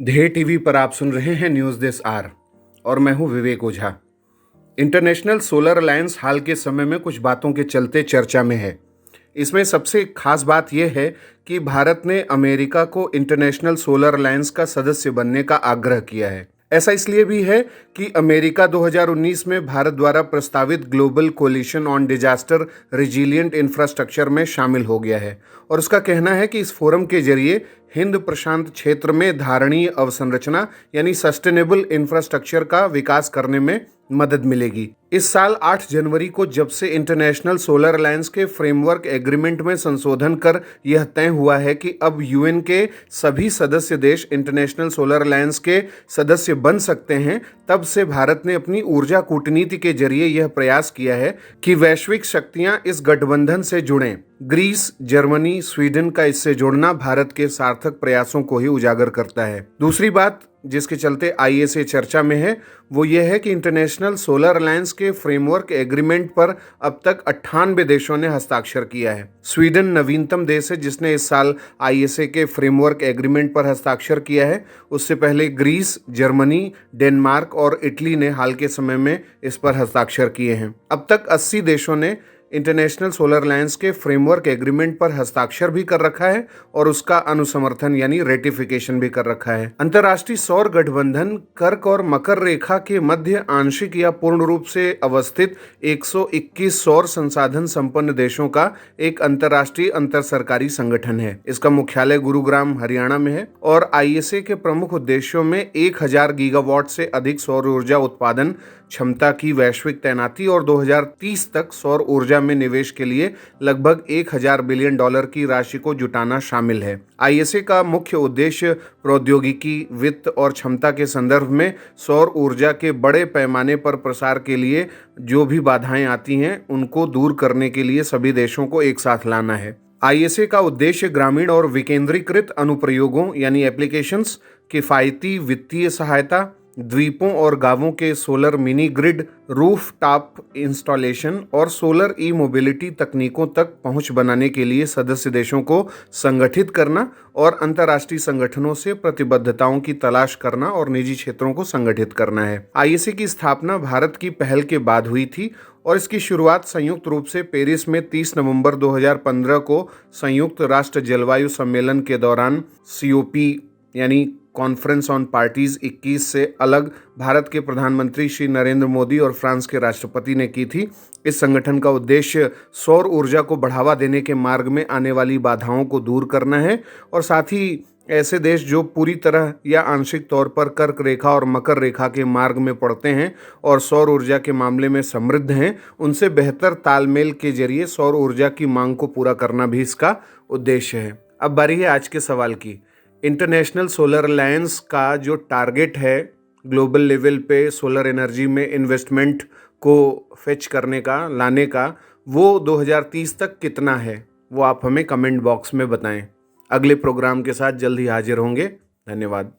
ध्येय टीवी पर आप सुन रहे हैं न्यूज़ दिस आर और मैं हूं विवेक ओझा। इंटरनेशनल सोलर अलायंस हाल के समय में कुछ बातों के चलते चर्चा में है। इसमें सबसे खास बात यह है कि भारत ने अमेरिका को इंटरनेशनल सोलर अलायंस का सदस्य बनने का आग्रह किया है। ऐसा इसलिए भी है कि अमेरिका 2019 में भारत द्वारा प्रस्तावित global coalition on disaster resilient infrastructure में शामिल हो गया है और उसका कहना है कि इस फोरम के जरिए हिंद प्रशांत क्षेत्र में धारणीय अवसंरचना यानी सस्टेनेबल इंफ्रास्ट्रक्चर का विकास करने में मदद मिलेगी। इस साल 8 जनवरी को जब से इंटरनेशनल सोलर अलायंस के फ्रेमवर्क एग्रीमेंट में संशोधन कर यह तय हुआ है कि अब यूएन के सभी सदस्य देश इंटरनेशनल सोलर अलायंस के सदस्य बन सकते हैं, तब से भारत ने अपनी ऊर्जा कूटनीति के जरिए यह प्रयास किया है कि वैश्विक शक्तियां इस गठबंधन से जुड़ें। ग्रीस, जर्मनी, स्वीडन का इससे जुड़ना भारत के सार्थक प्रयासों को ही उजागर करता है। दूसरी बात जिसके चलते आईएसए चर्चा में है वो ये है कि इंटरनेशनल सोलर अलायंस के फ्रेमवर्क एग्रीमेंट पर अब तक 98 देशों ने हस्ताक्षर किया है। स्वीडन नवीनतम देश है जिसने इस साल आईएसए के फ्रेमवर्क एग्रीमेंट पर हस्ताक्षर किया है। उससे पहले ग्रीस, जर्मनी, डेनमार्क और इटली ने हाल के समय में इस पर हस्ताक्षर किए हैं। अब तक 80 देशों ने इंटरनेशनल सोलर अलायंस के फ्रेमवर्क एग्रीमेंट पर हस्ताक्षर भी कर रखा है और उसका अनुसमर्थन यानी रेटिफिकेशन भी कर रखा है। अंतर्राष्ट्रीय सौर गठबंधन कर्क और मकर रेखा के मध्य आंशिक या पूर्ण रूप से अवस्थित 121 सौर संसाधन संपन्न देशों का एक अंतर्राष्ट्रीय अंतर सरकारी संगठन है। इसका मुख्यालय गुरुग्राम, हरियाणा में है और आईएसए के प्रमुख उद्देश्यों में 1000 गीगावाट से अधिक सौर ऊर्जा उत्पादन क्षमता की वैश्विक तैनाती और 2030 तक सौर ऊर्जा में निवेश के लिए लगभग $1000 बिलियन की राशि को जुटाना शामिल है। आईएसए का मुख्य उद्देश्य प्रौद्योगिकी, वित्त और क्षमता के संदर्भ में सौर ऊर्जा के बड़े पैमाने पर प्रसार के लिए जो भी बाधाएं आती हैं उनको दूर करने के लिए सभी देशों को एक साथ लाना है। आईएसए का उद्देश्य ग्रामीण और विकेंद्रीकृत अनुप्रयोगों यानी एप्लीकेशंस, किफायती वित्तीय सहायता, द्वीपों और गांवों के solar mini grid, roof top installation और सोलर ई मोबिलिटी तकनीकों तक पहुंच बनाने के लिए सदस्य देशों को संगठित करना और अंतर्राष्ट्रीय संगठनों से प्रतिबद्धताओं की तलाश करना और निजी क्षेत्रों को संगठित करना है। आईएसए की स्थापना भारत की पहल के बाद हुई थी और इसकी शुरुआत संयुक्त रूप से पेरिस में 30 नवंबर 2015 को संयुक्त राष्ट्र जलवायु सम्मेलन के दौरान COP यानी कॉन्फ्रेंस ऑन पार्टीज 21 से अलग भारत के प्रधानमंत्री श्री नरेंद्र मोदी और फ्रांस के राष्ट्रपति ने की थी। इस संगठन का उद्देश्य सौर ऊर्जा को बढ़ावा देने के मार्ग में आने वाली बाधाओं को दूर करना है और साथ ही ऐसे देश जो पूरी तरह या आंशिक तौर पर कर्क रेखा और मकर रेखा के मार्ग में पड़ते हैं और सौर ऊर्जा के मामले में समृद्ध हैं, उनसे बेहतर तालमेल के जरिए सौर ऊर्जा की मांग को पूरा करना भी इसका उद्देश्य है। अब बारी है आज के सवाल की। इंटरनेशनल सोलर अलायंस का जो टारगेट है ग्लोबल लेवल पे सोलर एनर्जी में इन्वेस्टमेंट को फेच करने का, लाने का, वो 2030 तक कितना है, वो आप हमें कमेंट बॉक्स में बताएं। अगले प्रोग्राम के साथ जल्द ही हाजिर होंगे। धन्यवाद।